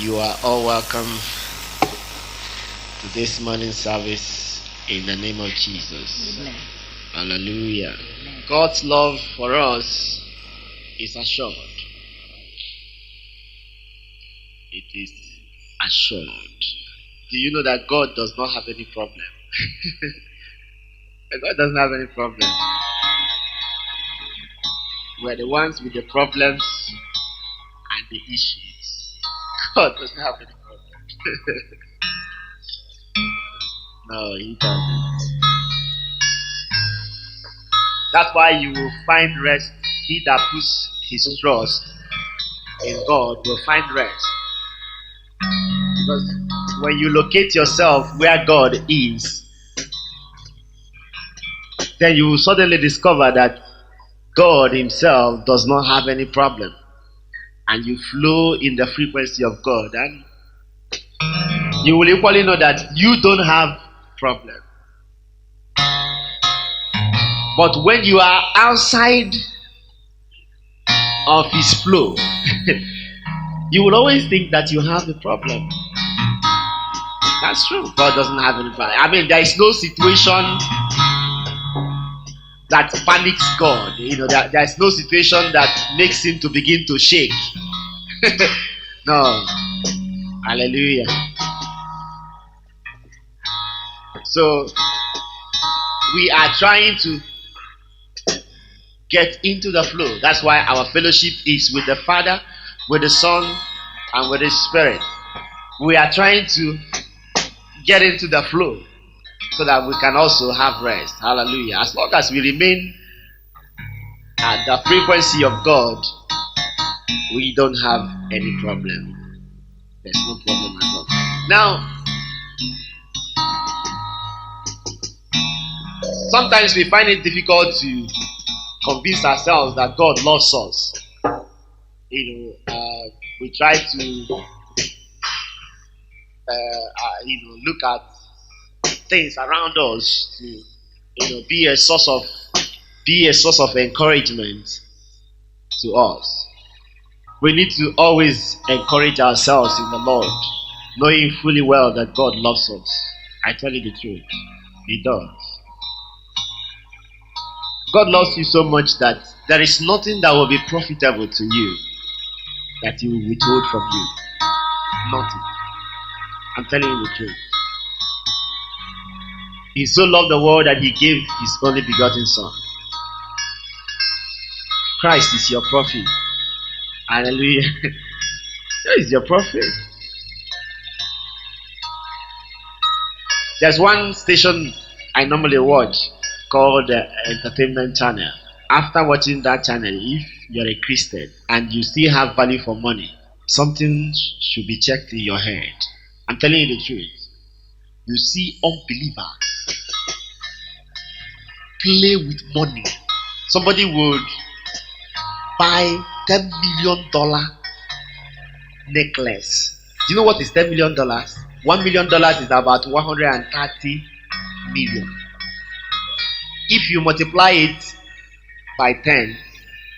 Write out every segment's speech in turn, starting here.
You are all welcome to this morning service in the name of Jesus. Amen. Hallelujah. Amen. God's love for us is assured. It is assured. Do you know that God does not have any problem? God doesn't have any problem. We're the ones with the problems and the issues. God doesn't have any problem. No, He doesn't. That's why you will find rest. He that puts his trust in God will find rest. Because when you locate yourself where God is, then you will suddenly discover that God Himself does not have any problem. And you flow in the frequency of God. And you will equally know that you don't have problem. But when you are outside of His flow, you will always think that you have a problem. That's true. God doesn't have any problem. I mean, there is no situation that panics God. You know, there is no situation that makes Him to begin to shake. No. Hallelujah. So, we are trying to get into the flow. That's why our fellowship is with the Father, with the Son, and with the Spirit. We are trying to get into the flow so that we can also have rest. Hallelujah. As long as we remain at the frequency of God, we don't have any problem. There's no problem at all. Now, sometimes we find it difficult to convince ourselves that God loves us. We try to look at things around us to be a source of encouragement to us. We need to always encourage ourselves in the Lord, knowing fully well that God loves us. I tell you the truth, He does. God loves you so much that there is nothing that will be profitable to you that He will withhold from you. Nothing. I'm telling you the truth. He so loved the world that He gave His only begotten Son. Christ is your prophet. Hallelujah. Where is your prophet? There's one station I normally watch called the Entertainment Channel. After watching that channel, if you're a Christian and you still have value for money, something should be checked in your head. I'm telling you the truth. You see unbelievers play with money. Somebody would buy $10 million necklace. Do you know what is $10 million? $1 million is about 130 million. If you multiply it by 10,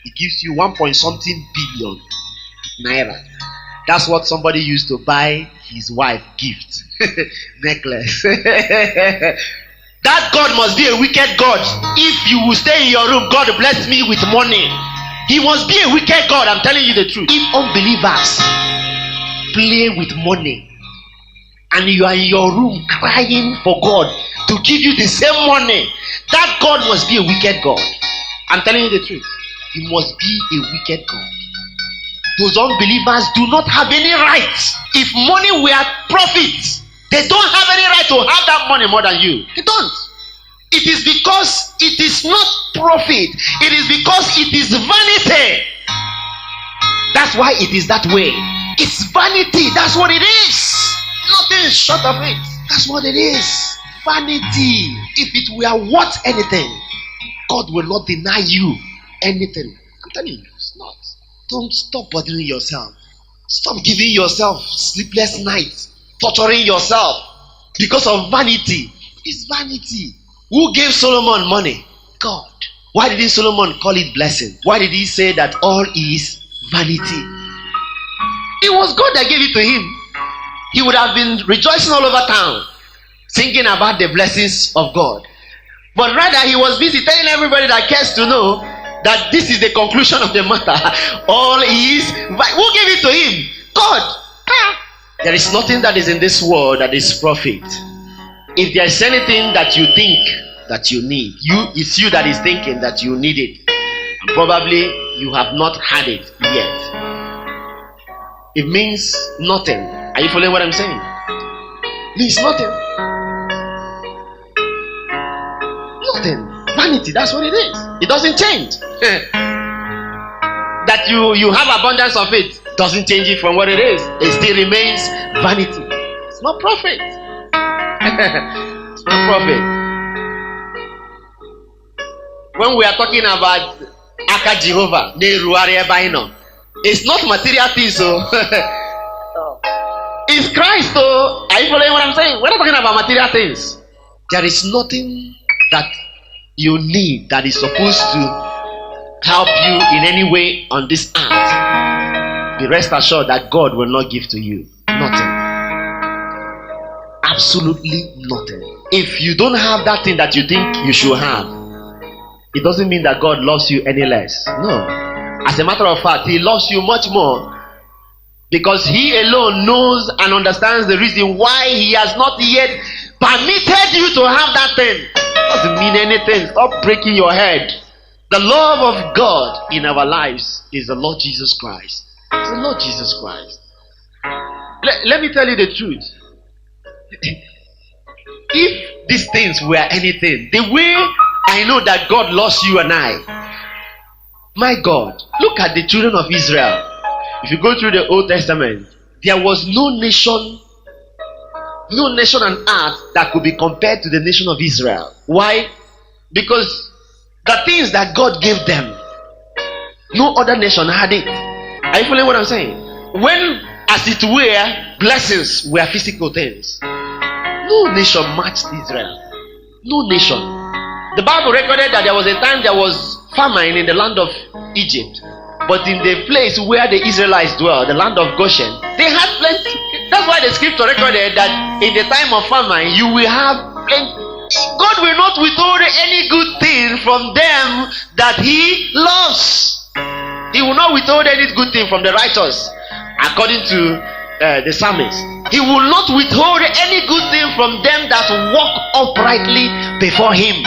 it gives you 1 point something billion naira. That's what somebody used to buy his wife gift necklace. That God must be a wicked God. If you will stay in your room, God bless me with money. He must be a wicked God. I'm telling you the truth. If unbelievers play with money and you are in your room crying for God to give you the same money, that God must be a wicked God. I'm telling you the truth. He must be a wicked God. Those unbelievers do not have any right. If money were profit, they don't have any right to have that money more than you. They don't. It is because it is not profit. It is because it is vanity. That's why it is that way. It's vanity. That's what it is. Nothing short of it. That's what it is. Vanity. If it were worth anything, God will not deny you anything. I'm telling you, it's not. Don't stop bothering yourself. Stop giving yourself sleepless nights, torturing yourself because of vanity. It's vanity. Who gave Solomon money? God. Why didn't Solomon call it blessing? Why did he say that all is vanity? It was God that gave it to him. He would have been rejoicing all over town, singing about the blessings of God. But rather, he was busy telling everybody that cares to know that this is the conclusion of the matter. All is, who gave it to him? God. There is nothing that is in this world that is profit. If there is anything that you think that you need, it's you that is thinking that you need it. And probably you have not had it yet. It means nothing. Are you following what I'm saying? It means nothing. Nothing. Vanity, that's what it is. It doesn't change. That you have abundance of it doesn't change it from what it is. It still remains vanity. It's not profit. It's not profit. When we are talking about Aka Jehovah, it's not material things, so it's Christ. So are you following what I'm saying? We're not talking about material things. There is nothing that you need that is supposed to help you in any way on this earth. Be rest assured that God will not give to you. Nothing. Absolutely nothing. If you don't have that thing that you think you should have, it doesn't mean that God loves you any less. No. As a matter of fact, He loves you much more, because He alone knows and understands the reason why He has not yet permitted you to have that thing. It doesn't mean anything. Stop breaking your head. The love of God in our lives is the Lord Jesus Christ. It's the Lord Jesus Christ. Let me tell you the truth. If these things were anything, the way I know that God loves you and I, my God, look at the children of Israel. If you go through the Old Testament, there was no nation on earth that could be compared to the nation of Israel. Why? Because the things that God gave them, no other nation had it. Are you following what I'm saying? When, as it were, blessings were physical things, no nation matched Israel. No nation. The Bible recorded that there was a time there was famine in the land of Egypt, but in the place where the Israelites dwell, the land of Goshen, they had plenty. That's why the scripture recorded that in the time of famine you will have plenty. God will not withhold any good thing from them that He loves. He will not withhold any good thing from the righteous, according to the psalmist. He will not withhold any good thing from them that walk uprightly before Him.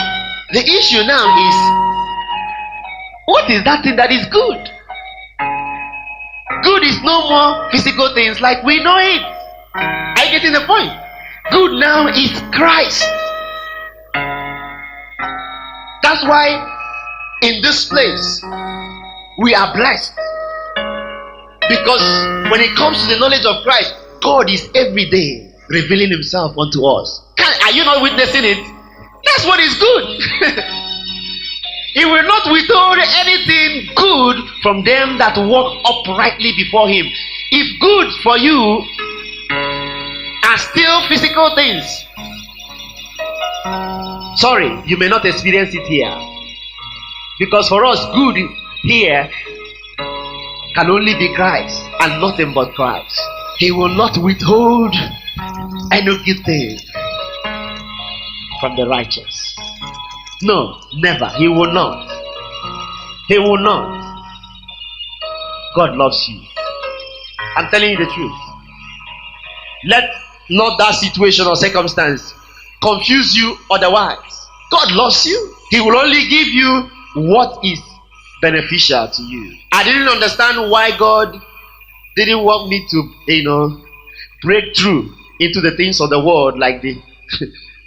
The issue now is, what is that thing that is good? Good is no more physical things like we know it. Are you getting the point? Good now is Christ. That's why in this place we are blessed, because when it comes to the knowledge of Christ, God is every day revealing Himself unto us. Are you not witnessing it? That's what is good. He will not withhold anything good from them that walk uprightly before Him. If good for you are still physical things, sorry, you may not experience it here. Because for us, good here can only be Christ and nothing but Christ. He will not withhold any good thing from the righteous. No, never. He will not. He will not. God loves you. I'm telling you the truth. Let not that situation or circumstance confuse you otherwise. God loves you. He will only give you what is beneficial to you. I didn't understand why God didn't want me to, break through into the things of the world like the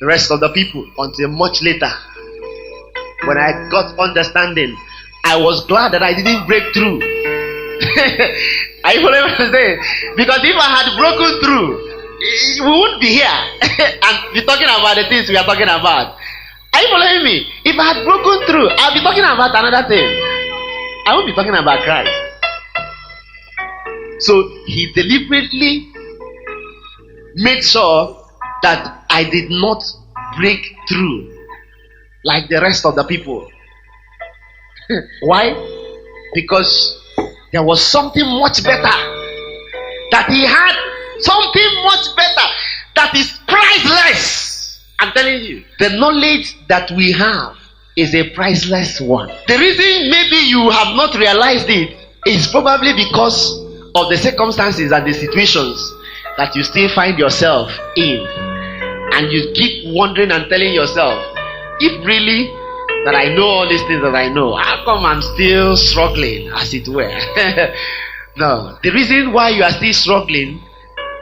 rest of the people until much later. When I got understanding, I was glad that I didn't break through. Are you following what I'm saying? Because if I had broken through, we wouldn't be here and be talking about the things we are talking about. Are you following me? If I had broken through, I'll be talking about another thing. I won't be talking about Christ. So He deliberately made sure that I did not break through like the rest of the people. Why? Because there was something much better that he had something much better that is priceless. I'm telling you, the knowledge that we have is a priceless one. The reason maybe you have not realized it is probably because of the circumstances and the situations that you still find yourself in, and you keep wondering and telling yourself, if really that I know all these things that I know, how come I'm still struggling, as it were? No, the reason why you are still struggling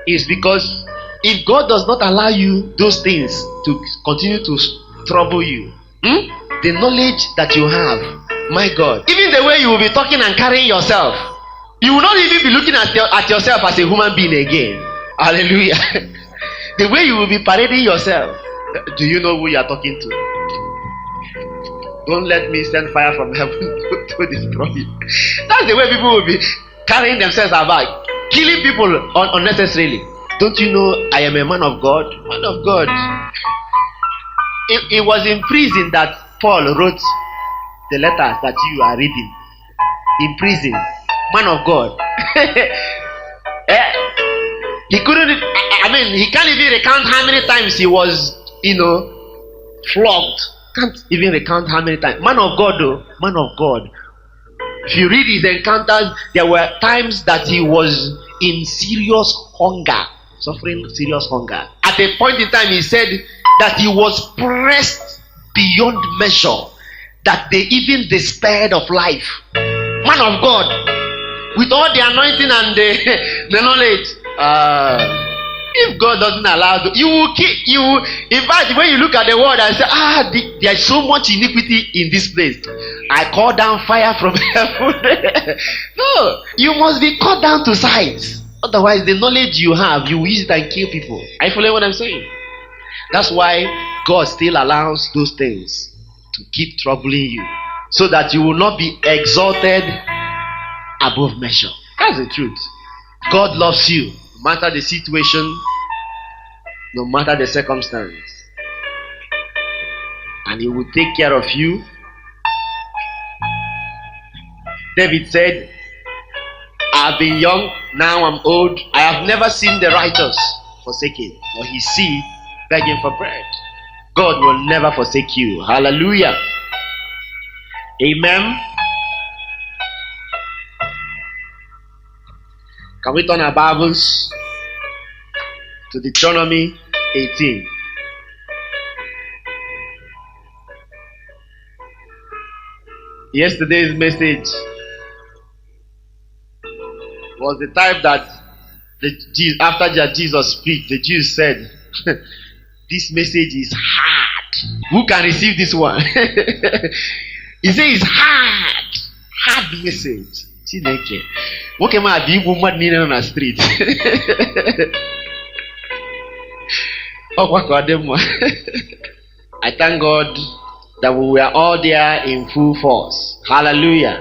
is because if God does not allow you those things to continue to trouble you, the knowledge that you have, my God, even the way you will be talking and carrying yourself, you will not even be looking at yourself as a human being again. Hallelujah. The way you will be parading yourself, do you know who you are talking to? Don't let me send fire from heaven to destroy you. That's the way people will be carrying themselves about, killing people unnecessarily. Don't you know I am a man of God? Man of God. It was in prison that Paul wrote the letters that you are reading. In prison. Man of God. He couldn't, he can't even recount how many times he was, flogged. Can't even recount how many times. Man of God, though. Man of God. If you read his encounters, there were times that he was in serious hunger. Suffering serious hunger. At a point in time, he said that he was pressed beyond measure, that they even despaired of life. Man of God, with all the anointing and the knowledge, if God doesn't allow you, will keep you. In fact, when you look at the world and say, there is so much iniquity in this place, I call down fire from heaven. No, you must be cut down to size. Otherwise, the knowledge you have, you will use it and kill people. Are you following what I'm saying? That's why God still allows those things to keep troubling you, so that you will not be exalted above measure. That's the truth. God loves you, no matter the situation, no matter the circumstance, and He will take care of you. David said, I have been young, now I'm old. I have never seen the righteous forsaken, or his seed begging for bread. God will never forsake you. Hallelujah. Amen. Can we turn our Bibles to Deuteronomy 18? Yesterday's message was the type that after Jesus speak, the Jews said, this message is hard. Who can receive this one? He said it's hard message. See, what can I do? Woman on the street. I thank God that we were all there in full force. Hallelujah.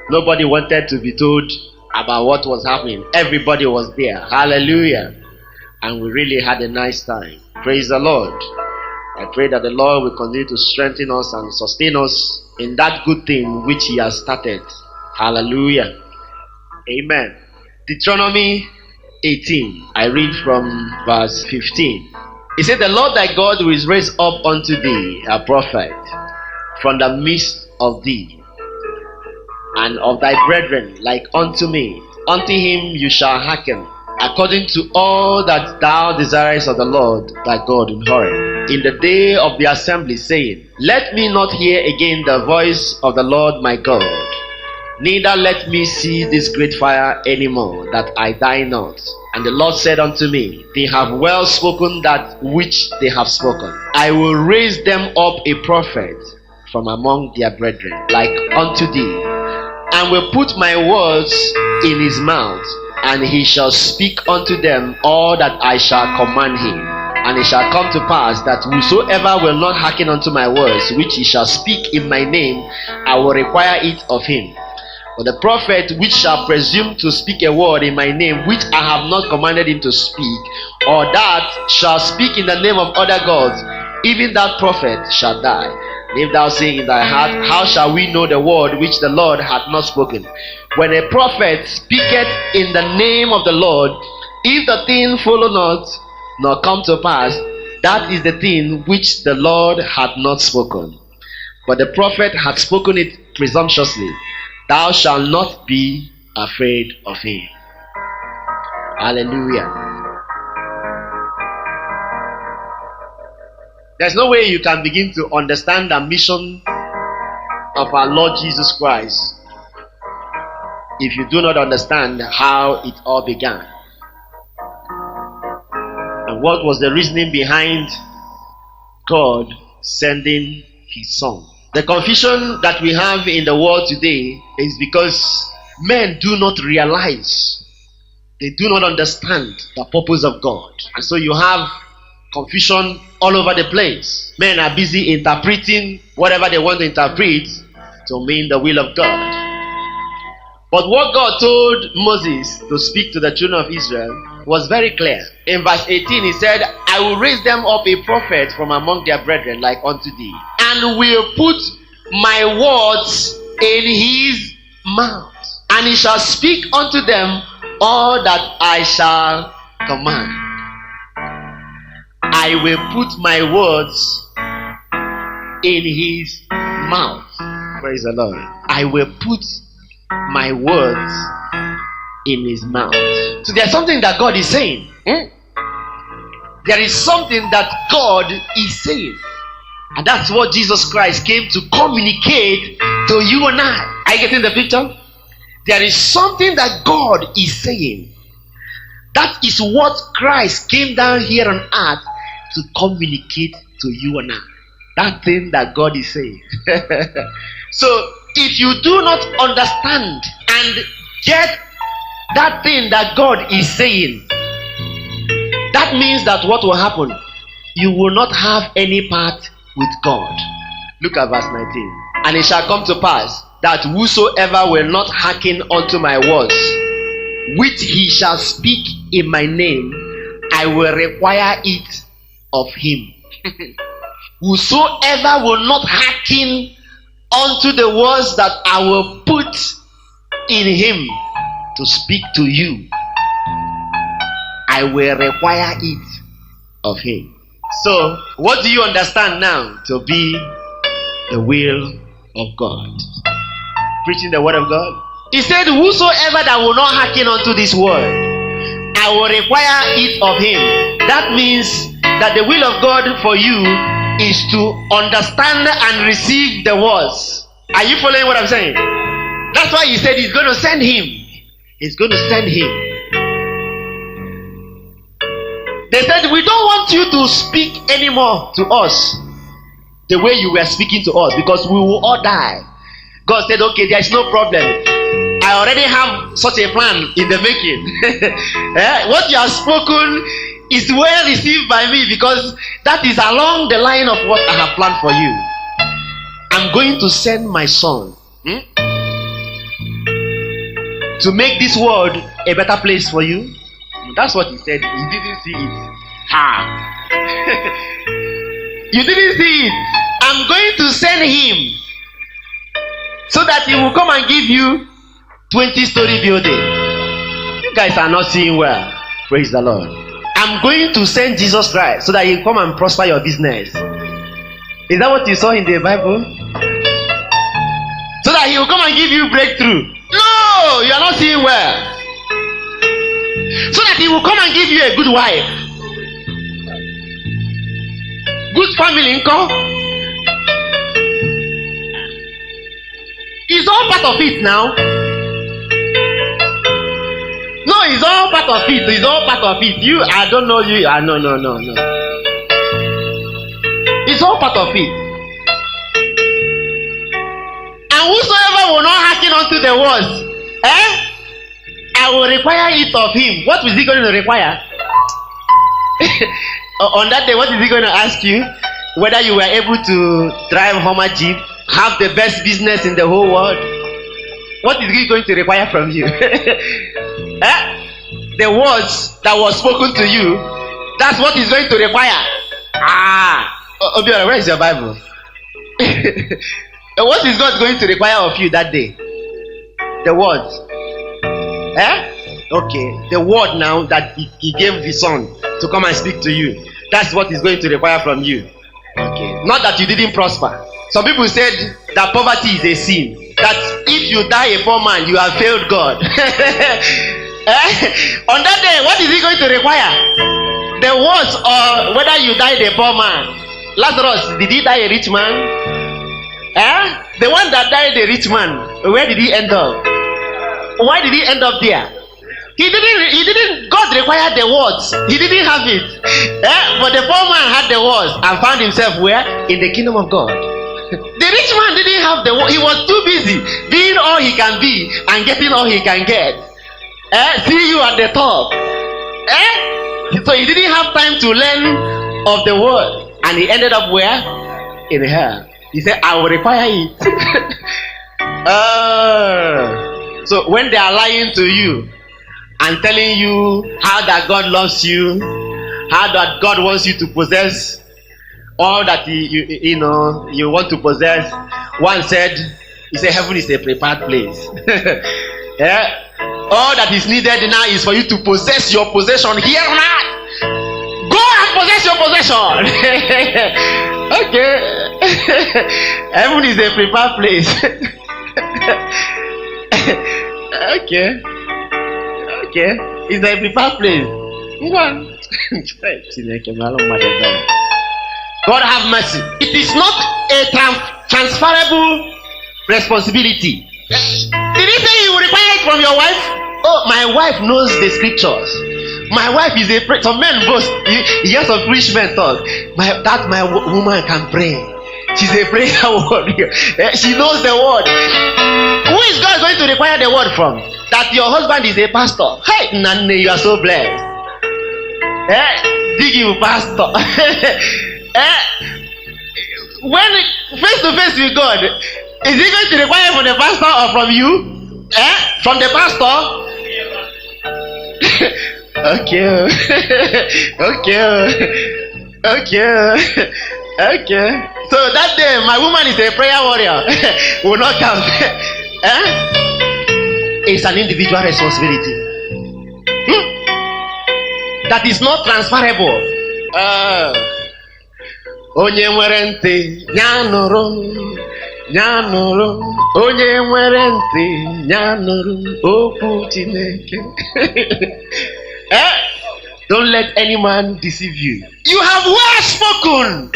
Nobody wanted to be told about what was happening. Everybody was there. Hallelujah. And we really had a nice time. Praise the Lord. I pray that the Lord will continue to strengthen us and sustain us in that good thing which He has started. Hallelujah. Amen. Deuteronomy 18. I read from verse 15. He said, the Lord thy God will raise up unto thee a prophet from the midst of thee, and of thy brethren like unto me. Unto him you shall hearken, according to all that thou desirest of the Lord thy God in Horeb, in the day of the assembly, saying, let me not hear again the voice of the Lord my God, neither let me see this great fire any more, that I die not. And the Lord said unto me, they have well spoken that which they have spoken. I will raise them up a prophet from among their brethren, like unto thee, and will put my words in his mouth, and he shall speak unto them all that I shall command him. And it shall come to pass that whosoever will not hearken unto my words, which he shall speak in my name, I will require it of him. But the prophet which shall presume to speak a word in my name, which I have not commanded him to speak, or that shall speak in the name of other gods, even that prophet shall die. If thou say in thy heart, how shall we know the word which the Lord hath not spoken? When a prophet speaketh in the name of the Lord, if the thing follow not, nor come to pass, that is the thing which the Lord hath not spoken. But the prophet hath spoken it presumptuously. Thou shalt not be afraid of him. Hallelujah. There's no way you can begin to understand the mission of our Lord Jesus Christ if you do not understand how it all began. And what was the reasoning behind God sending his son? The confusion that we have in the world today is because men do not realize, they do not understand the purpose of God. And so you have confusion all over the place. Men are busy interpreting whatever they want to interpret to mean the will of God. But what God told Moses to speak to the children of Israel was very clear. In verse 18 he said, I will raise them up a prophet from among their brethren like unto thee, and will put my words in his mouth, and he shall speak unto them all that I shall command. I will put my words in his mouth. Praise the Lord. I will put my words in his mouth. So there's something that God is saying. There is something that God is saying. And that's what Jesus Christ came to communicate to you and I. Are you getting the picture? There is something that God is saying. That is what Christ came down here on earth to communicate to you and I. That thing that God is saying. So if you do not understand and get that thing that God is saying, that means that what will happen? You will not have any part with God. Look at verse 19. And it shall come to pass that whosoever will not hearken unto my words, which he shall speak in my name, I will require it of him. Whosoever will not hearken unto the words that I will put in him to speak to you, I will require it of him. So, what do you understand now to be the will of God? Preaching the word of God. He said, whosoever that will not hearken unto this word, I will require it of him. That means that the will of God for you is to understand and receive the words. Are you following what I'm saying? That's why he said he's going to send him. He's going to send him. They said, we don't want you to speak anymore to us the way you were speaking to us, because we will all die. God said, okay, there's no problem. I already have such a plan in the making. What you have spoken is well received by me, because that is along the line of what I have planned for you. I'm going to send my son to make this world a better place for you. That's what he said. You didn't see it. You didn't see it. I'm going to send him so that he will come and give you 20-story building. You guys are not seeing well. Praise the Lord. I'm going to send Jesus Christ so that he will come and prosper your business. Is that what you saw in the Bible? So that he will come and give you breakthrough. No, you are not seeing well. So that he will come and give you a good wife, good family income. It's all part of it now. No, it's all part of it. It's all part of it. You, I don't know you. No. It's all part of it. And whosoever will not hearken unto the words, I will require it of him. What is he going to require? On that day, what is he going to ask you? Whether you were able to drive Hummer Jeep, have the best business in the whole world. What is he going to require from you? The words that was spoken to you, that's what he's going to require. Obiora, where is your Bible? What is God going to require of you that day? The word. Okay. The word now that he gave the Son to come and speak to you. That's what he's going to require from you. Okay. Not that you didn't prosper. Some people said that poverty is a sin. That if you die a poor man, you have failed God. On that day, what is he going to require? The words or whether you died a poor man. Lazarus, did he die a rich man? The one that died a rich man, where did he end up? Why did he end up there? He didn't, God required the words. He didn't have it. But the poor man had the words and found himself where? In the kingdom of God. The rich man didn't have the words. He was too busy being all he can be and getting all he can get. See you at the top. So he didn't have time to learn of the word. And he ended up where? In hell. He said, I will require it. So when they are lying to you and telling you how that God loves you, how that God wants you to possess all that you want to possess. One said, he said, heaven is a prepared place. All that is needed now is for you to possess your possession here on earth. Go and possess your possession. Okay. Heaven is a prepared place. Okay. It's a prepared place. God have mercy. It is not a transferable responsibility. Did he say he will require it from your wife? Oh, my wife knows the scriptures. My wife is a prayer. Some men boast. You hear some rich men talk. My woman can pray. She's a prayer warrior. She knows the word. Who is God going to require the word from? That your husband is a pastor. Hey, Nane, you are so blessed. Dig you, pastor. When face to face with God, is he going to require from the pastor or from you? From the pastor? Okay. So that day, my woman is a prayer warrior. Will not come. It's an individual responsibility. That is not transferable. Onye nwere ntị ya nụrụ onye nwere ntị ya nụrụ okwu Chineke. Don't let any man deceive you. You have well spoken.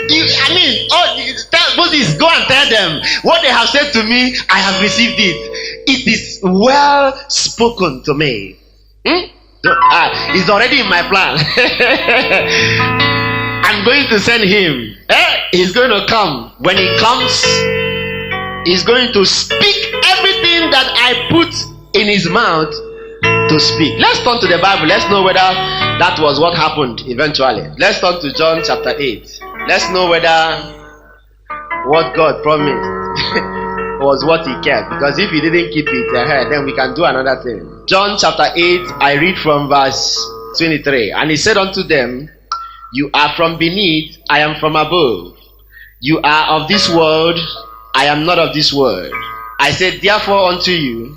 Tell Moses, go and tell them what they have said to me. I have received it. It is well spoken to me. It's already in my plan. I'm going to send him. He's going to come. When he comes, he's going to speak everything that I put in his mouth to speak. Let's turn to the Bible. Let's know whether that was what happened eventually. Let's turn to John chapter 8. Let's know whether what God promised was what he kept. Because if he didn't keep it, then we can do another thing. John chapter 8, I read from verse 23. And he said unto them, you are from beneath, I am from above. You are of this world, I am not of this world. I said therefore unto you,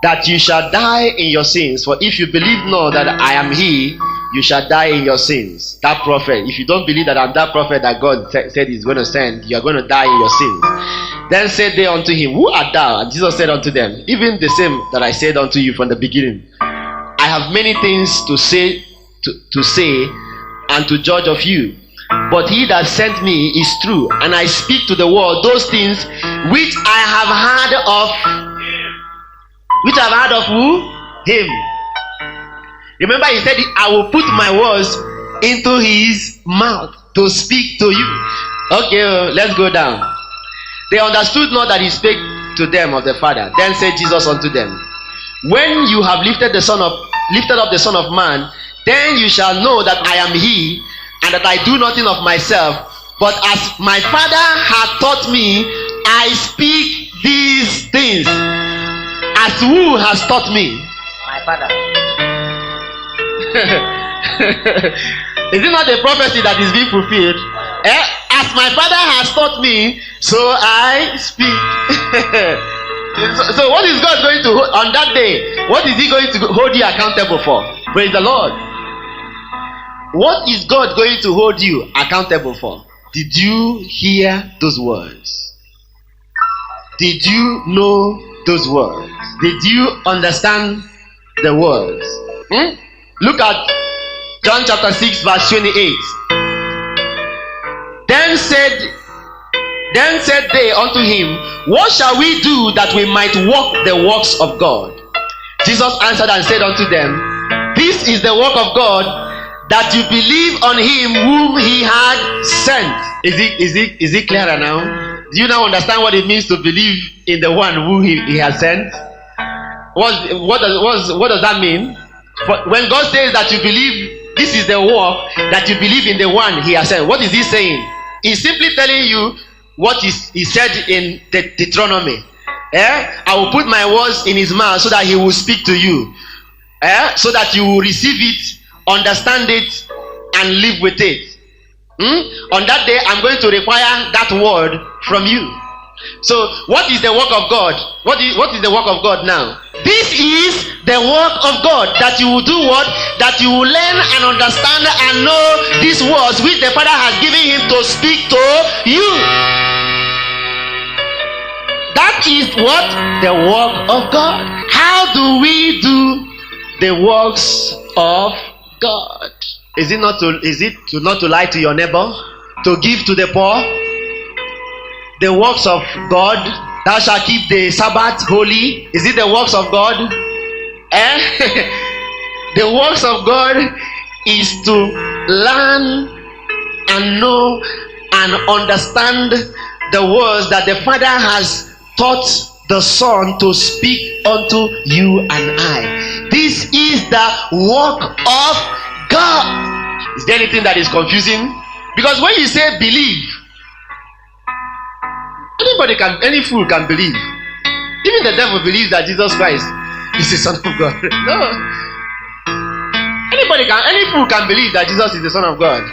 that you shall die in your sins. For if you believe not that I am he, you shall die in your sins. That prophet, if you don't believe that I'm that prophet that God said he's going to send, you are going to die in your sins. Then said they unto him, who art thou? And Jesus said unto them, even the same that I said unto you from the beginning. I have many things to say and to judge of you. But he that sent me is true, and I speak to the world those things which I have heard of. Which I've heard of who? Him. Remember he said, I will put my words into his mouth to speak to you. Okay, let's go down. They understood not that he spake to them of the Father. Then said Jesus unto them, when you have lifted up the Son of Man, then you shall know that I am he, and that I do nothing of myself, but as my Father hath taught me, I speak these things. As who has taught me? My Father. Is it not a prophecy that is being fulfilled? As my Father has taught me, so I speak. So what is God going to hold on that day? What is He going to hold you accountable for? Praise the Lord. What is God going to hold you accountable for? Did you hear those words? Did you know those words? Did you understand the words? Look at John chapter 6 verse 28. Then said they unto him, what shall we do that we might walk the works of God? Jesus answered and said unto them, this is the work of God, that you believe on him whom he had sent. Is it clearer now? Do you now understand what it means to believe in the one who he has sent? What does that mean? When God says that you believe, this is the work, that you believe in the one he has sent, what is he saying? He's simply telling you what he said in Deuteronomy. I will put my words in his mouth so that he will speak to you. So that you will receive it, understand it, and live with it. On that day, I'm going to require that word from you. So, what is the work of God? What is the work of God now? This is the work of God, that you will do what? That you will learn and understand and know these words which the Father has given him to speak to you. That is what? The work of God. How do we do the works of God? Is it not to lie to your neighbor? To give to the poor? The works of God, thou shalt keep the Sabbath holy. Is it the works of God? The works of God is to learn and know and understand the words that the Father has taught the Son to speak unto you and I. This is the work of God. Is there anything that is confusing? Because when you say believe, any fool can believe. Even the devil believes that Jesus Christ is the Son of God. No. Any fool can believe that Jesus is the Son of God.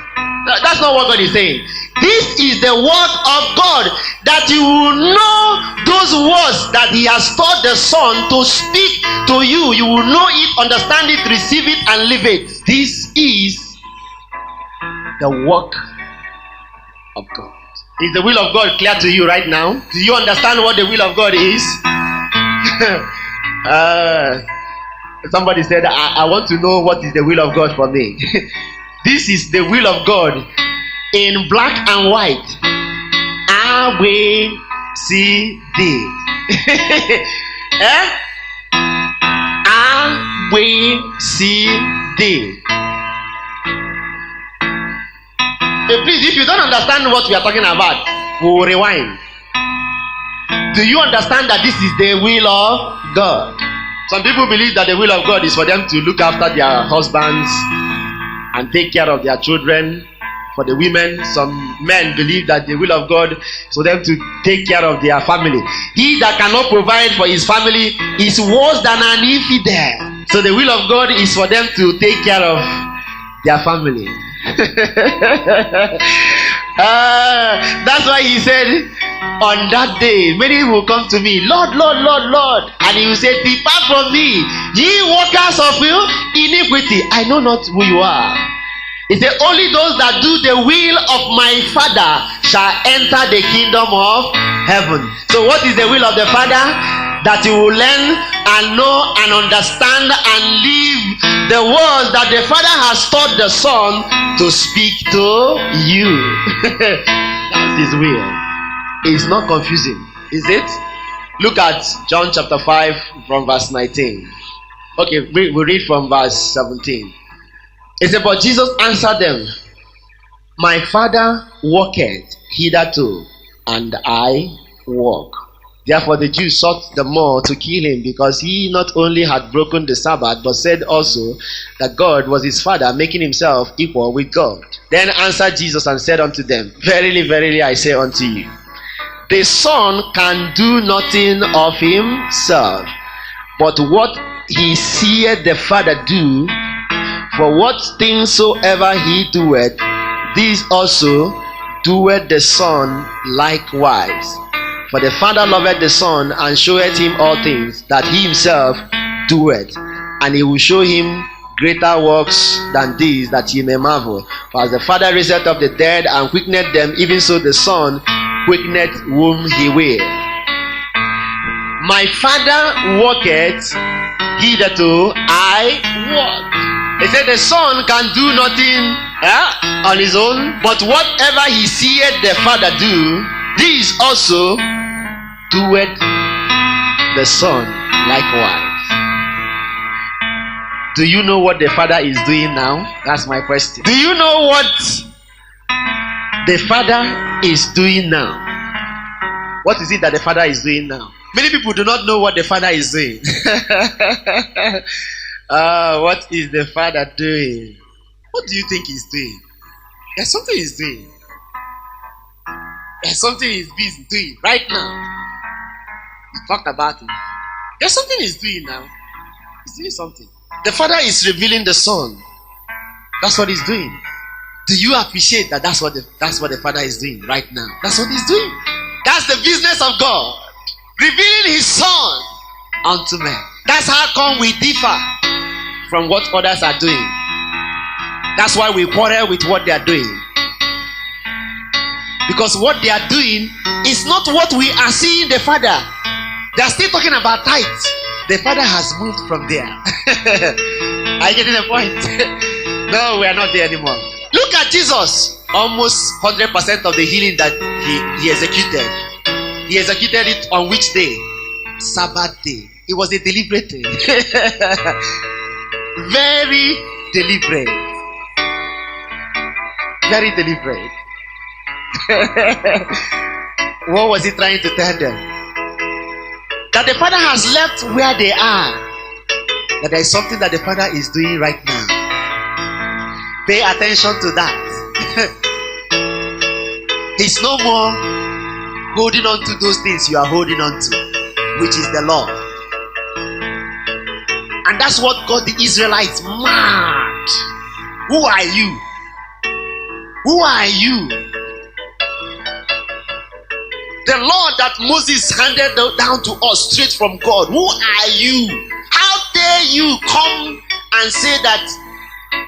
That's not what God is saying. This is the word of God, that you will know those words that he has taught the Son to speak to you. You will know it, understand it, receive it, and live it. This is the work of God. Is the will of God clear to you right now? Do you understand what the will of God is? Somebody said, I want to know what is the will of God for me. This is the will of God in black and white. A, B, C, D. A, B, C, D. Please, if you don't understand what we are talking about, we'll rewind. Do you understand that this is the will of God? Some people believe that the will of God is for them to look after their husbands and take care of their children. For the women, some men believe that the will of God is for them to take care of their family. He that cannot provide for his family is worse than an infidel. So the will of God is for them to take care of their family. That's why he said, on that day many will come to me, Lord, Lord, Lord, Lord, and he will say, depart from me, ye workers of iniquity, I know not who you are. He said, only those that do the will of my Father shall enter the kingdom of heaven. So what is the will of the Father? That you will learn and know and understand and live the words that the Father has taught the Son to speak to you. That's his will. It's not confusing, is it? Look at John chapter 5 from verse 19. Okay, we read from verse 17. It said, but Jesus answered them, my Father walketh hitherto, and I walk. Therefore the Jews sought the more to kill him, because he not only had broken the Sabbath, but said also that God was his Father, making himself equal with God. Then answered Jesus and said unto them, verily, verily, I say unto you, the Son can do nothing of himself, but what he seeth the Father do. For what things soever he doeth, these also doeth the Son likewise. For the Father loveth the Son, and showeth him all things that he himself doeth, and he will show him greater works than these, that ye may marvel. For as the Father raiseth up the dead and quickeneth them, even so the Son quickeneth whom he will. My Father worketh, hitherto I work. He said the Son can do nothing on his own, but whatever he seeth the Father do, this also doeth the Son likewise. Do you know what the Father is doing now? That's my question. Do you know what the Father is doing now? What is it that the Father is doing now? Many people do not know what the Father is doing. What is the Father doing? What do you think he's doing? There's something he's doing. There's something he's busy doing right now. We talked about it. There's something he's doing now. He's doing something. The Father is revealing the Son. That's what he's doing. Do you appreciate that? That's what the Father is doing right now. That's what he's doing. That's the business of God. Revealing his Son unto men. That's how come we differ from what others are doing. That's why we quarrel with what they are doing. Because what they are doing is not what we are seeing the Father. They are still talking about tithes. The Father has moved from there. Are you getting the point? No, we are not there anymore. Look at Jesus. Almost 100% of the healing that he executed. He executed it on which day? Sabbath day. It was a deliberate thing. Very deliberate. Very deliberate. What was he trying to tell them? That the Father has left where they are. That there is something that the Father is doing right now. Pay attention to that. He's no more holding on to those things you are holding on to, which is the law. And that's what got the Israelites mad. Who are you? Who are you? The law that Moses handed down to us straight from God. Who are you? How dare you come and say that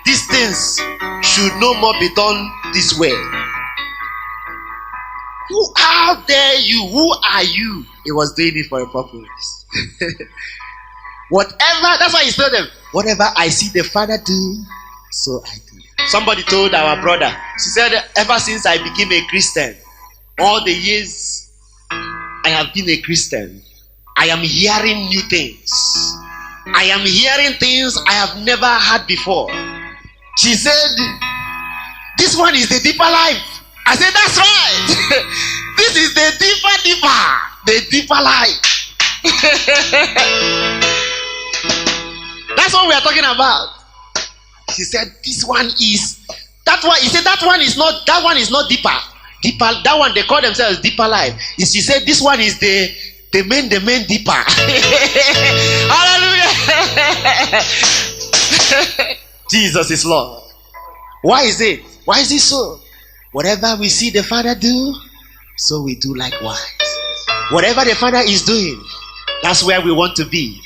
these things should no more be done this way? How dare you? Who are you? He was doing it for a purpose. Whatever, that's why he told them, whatever I see the Father do, so I do. Somebody told our brother, she said, ever since I became a Christian, all the years I have been a Christian, I am hearing new things. I am hearing things I have never heard before. She said, this one is the deeper life. I said, that's right. This is the deeper life. That's what we are talking about. She said, this one is that one. He said, that one is not deeper. Deeper, that one they call themselves deeper life. She said, this one is the main deeper. Hallelujah. Jesus is Lord. Why is it? Why is it so? Whatever we see the Father do, so we do likewise. Whatever the Father is doing, that's where we want to be.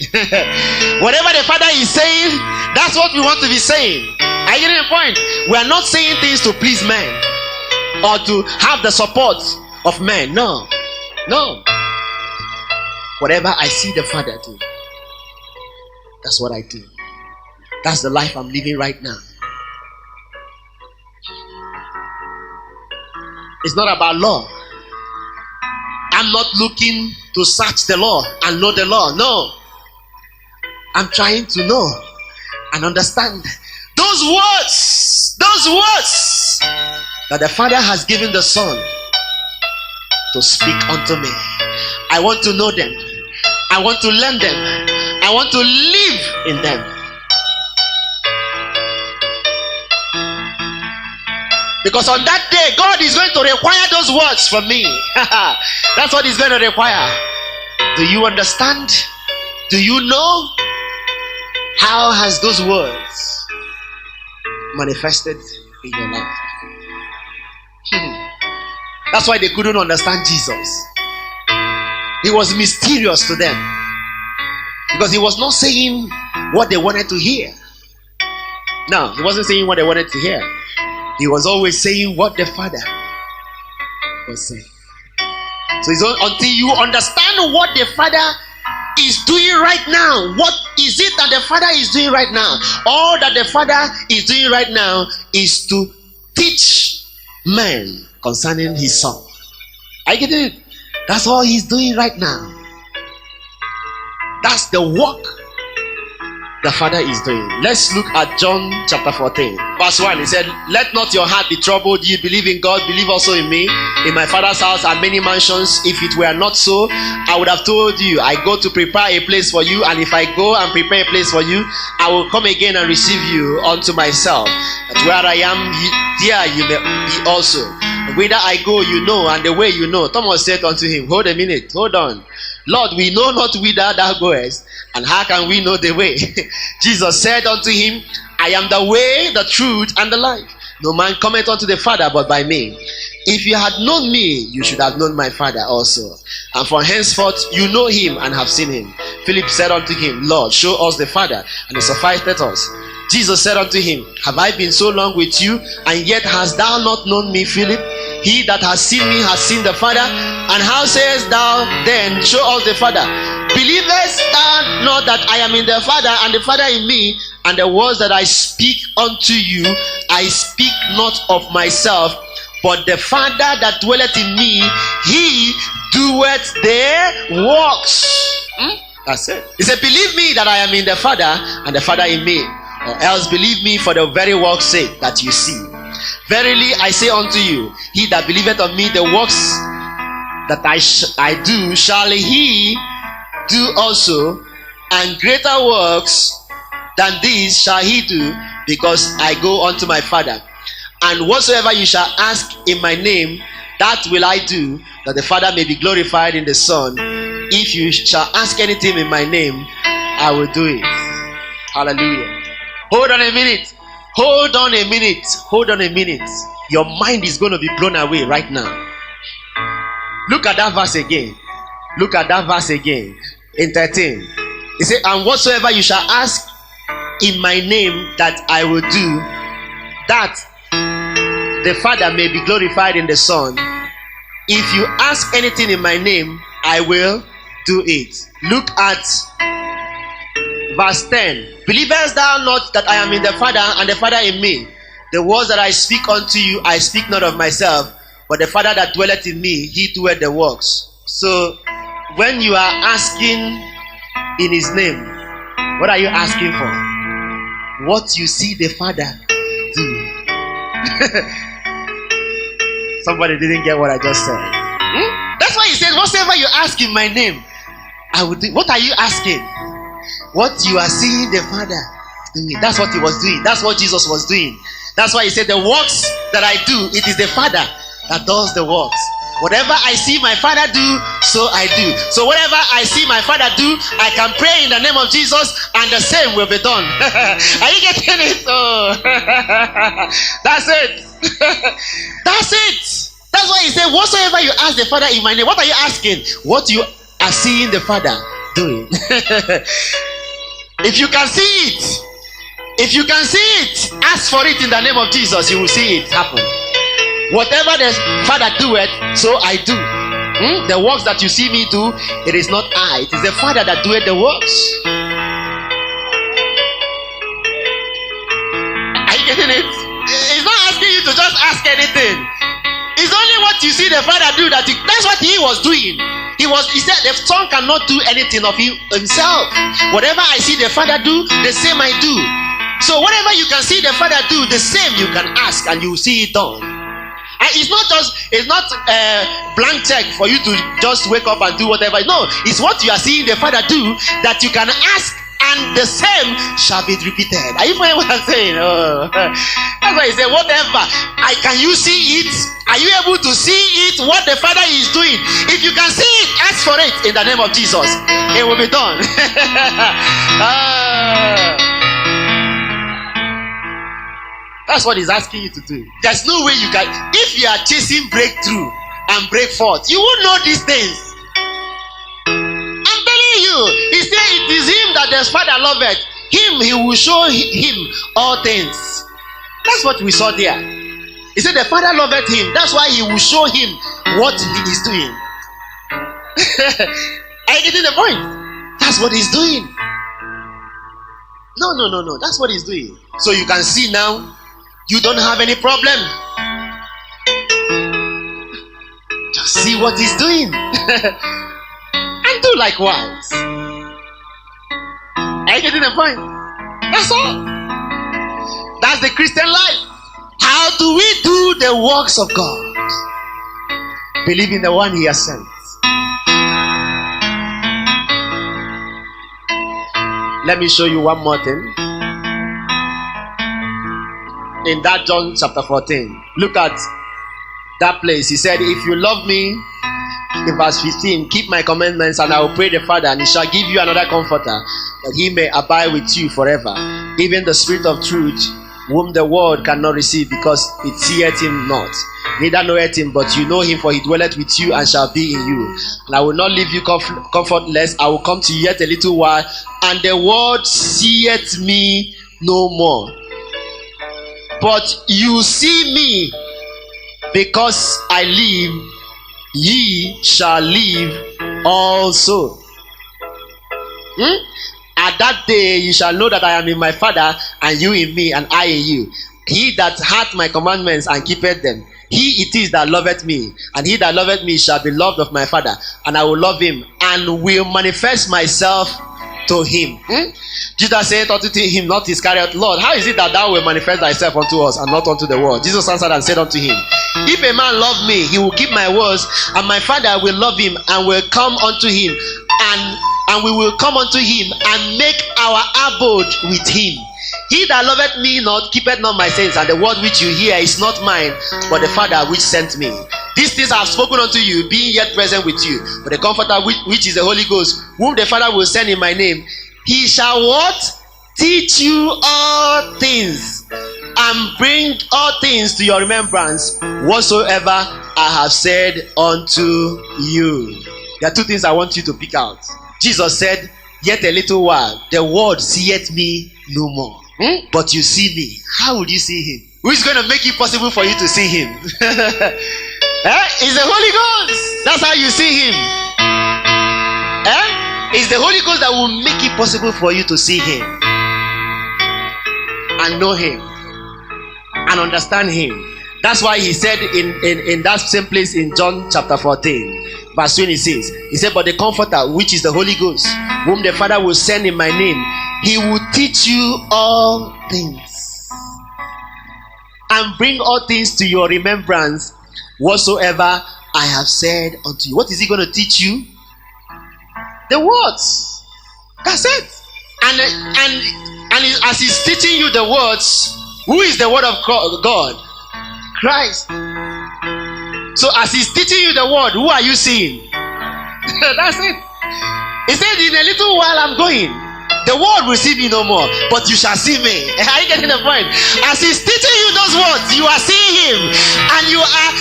Whatever the Father is saying, that's what we want to be saying. Are you getting the point? We are not saying things to please men or to have the support of men. No. Whatever I see the Father do, that's what I do. That's the life I'm living right now. It's not about law. I'm not looking to search the law and know the law. No. I'm trying to know and understand those words that the Father has given the Son to speak unto me. I want to know them. I want to learn them. I want to live in them. Because on that day, God is going to require those words from me. That's what He's going to require. Do you understand? Do you know? How has those words manifested in your life? That's why they couldn't understand Jesus. He was mysterious to them because he was not saying what they wanted to hear. No, he wasn't saying what they wanted to hear. He was always saying what the Father was saying. So it's until you understand what the Father is doing right now. What is it that the Father is doing right now? All that the Father is doing right now is to teach men concerning his Son. I get it. That's all he's doing right now. That's the work the Father is doing. Let's look at John chapter 14 verse 1. He said, let not your heart be troubled. You believe in God, believe also in me. In my Father's house are many mansions. If it were not so, I would have told you. I go to prepare a place for you, and if I go and prepare a place for you, I will come again and receive you unto myself, that where I am, there you may be also. Whither I go, you know, and the way you know. Thomas said unto him, hold a minute, hold on. Lord, we know not whither thou goest, and how can we know the way? Jesus said unto him, I am the way, the truth, and the life. No man cometh unto the Father but by me. If you had known me, you should have known my Father also. And from henceforth you know him and have seen him. Philip said unto him, Lord, show us the Father, and it sufficeth us. Jesus said unto him, have I been so long with you, and yet hast thou not known me, Philip? He that has seen me has seen the Father. And how sayest thou then, show us the Father? Believest thou not that I am in the Father, and the Father in me? And the words that I speak unto you, I speak not of myself, but the Father that dwelleth in me, he doeth the works. That's it. He said, believe me that I am in the Father, and the Father in me, or else believe me for the very work's sake that you see. Verily I say unto you, he that believeth on me, the works that I do shall he do also, and greater works than these shall he do, because I go unto my Father. And whatsoever you shall ask in my name, that will I do, that the Father may be glorified in the Son. If you shall ask anything in my name, I will do it. Hallelujah. Hold on a minute. Hold on a minute. Hold on a minute. Your mind is going to be blown away right now. Look at that verse again. Look at that verse again. In 13. He said, and whatsoever you shall ask in my name, that I will do, that the Father may be glorified in the Son. If you ask anything in my name, I will do it. Look at verse 10. Believest thou not that I am in the Father, and the Father in me? The words that I speak unto you, I speak not of myself, but the Father that dwelleth in me, he doeth the works. So when you are asking in his name, what are you asking for? What you see the Father do. Somebody didn't get what I just said. That's why he says, whatsoever you ask in my name, I will do. What are you asking? What you are seeing the Father doing. That's what he was doing. That's what Jesus was doing. That's why he said, the works that I do, it is the Father that does the works. Whatever I see my Father do, so I do. So whatever I see my Father do, I can pray in the name of Jesus, and the same will be done. Are you getting it? Oh. That's it. That's it. That's why he said, whatsoever you ask the Father in my name, what are you asking? What you are seeing the Father doing. If you can see it, ask for it in the name of Jesus, you will see it happen. Whatever the Father doeth, so I do. The works that you see me do, it is not I, it is the Father that doeth the works. Are you getting it? It's not asking you to just ask anything. It's only what you see the Father do that's what he was doing. He said the Son cannot do anything of himself. Whatever I see the Father do, the same I do. So whatever you can see the Father do, the same you can ask, and you will see it done. And it's not a blank check for you to just wake up and do whatever. No, it's what you are seeing the Father do that you can ask, and the same shall be repeated. Are you following what I'm saying? Oh. That's why he said, whatever. Can you see it? Are you able to see it? What the Father is doing? If you can see it, ask for it in the name of Jesus. It will be done. That's what he's asking you to do. There's no way you can. If you are chasing breakthrough and break forth. You won't know these things. I'm telling you, he said it is him that the Father loveth. Him, he will show him all things. That's what we saw there. He said the Father loveth him. That's why he will show him what he is doing. Are you getting the point? That's what he's doing. No. That's what he's doing. So you can see now, you don't have any problem. Just see what he's doing. And do likewise. Are you getting the point? That's all. That's the Christian life. How do we do the works of God? Believe in the one he has sent. Let me show you one more thing. In that John chapter 14, look at that place. He said, if you love me, in verse 15, keep my commandments, and I will pray the Father, and he shall give you another comforter, that he may abide with you forever, even the Spirit of truth, whom the world cannot receive, because it seeth him not, neither knoweth him, but you know him, for he dwelleth with you and shall be in you. And I will not leave you comfortless. I will come to you yet a little while, and the world seeth me no more. But you see me, because I live, ye shall live also. At that day you shall know that I am in my Father, and you in me, and I in you. He that hath my commandments and keepeth them, he it is that loveth me, and he that loveth me shall be loved of my Father, and I will love him, and will manifest myself to him. Jesus said unto him, not Iscariot, Lord, how is it that thou wilt manifest thyself unto us, and not unto the world? Jesus answered and said unto him, if a man love me, he will keep my words, and my Father will love him, and will come unto him, and we will come unto him, and make our abode with him. He that loveth me not, keepeth not my sayings, and the word which you hear is not mine, but the Father which sent me. These things I have spoken unto you, being yet present with you. But the Comforter, which is the Holy Ghost, whom the Father will send in my name, he shall what? Teach you all things, and bring all things to your remembrance, whatsoever I have said unto you. There are two things I want you to pick out. Jesus said, yet a little while, the world seeth me no more. But you see me. How would you see him? Who is going to make it possible for you to see him? It's the Holy Ghost. That's how you see him. It's the Holy Ghost that will make it possible for you to see him, and know him, and understand him. That's why he said in that same place in John chapter 14, verse 26, he said, but the Comforter, which is the Holy Ghost, whom the Father will send in my name, he will teach you all things, and bring all things to your remembrance, whatsoever I have said unto you. What is he going to teach you? The words. That's it. And as he's teaching you the words, who is the word of God? Christ. So as he's teaching you the word, who are you seeing? That's it. He said, in a little while I'm going. The world will see me no more, but you shall see me. Are you getting the point? As he's teaching you those words, you are seeing him, and you are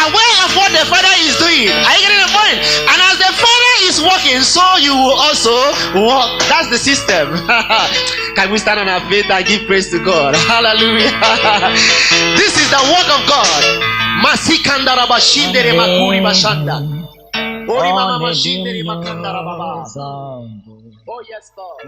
aware of what the Father is doing. Are you getting the point? And as the Father is walking, so you will also walk. That's the system. Can we stand on our feet and give praise to God? Hallelujah. This is the work of God. Masikanda rabashindere makuri bashanda. Ori mama mashindere makanda rababa. Oh yes, Lord.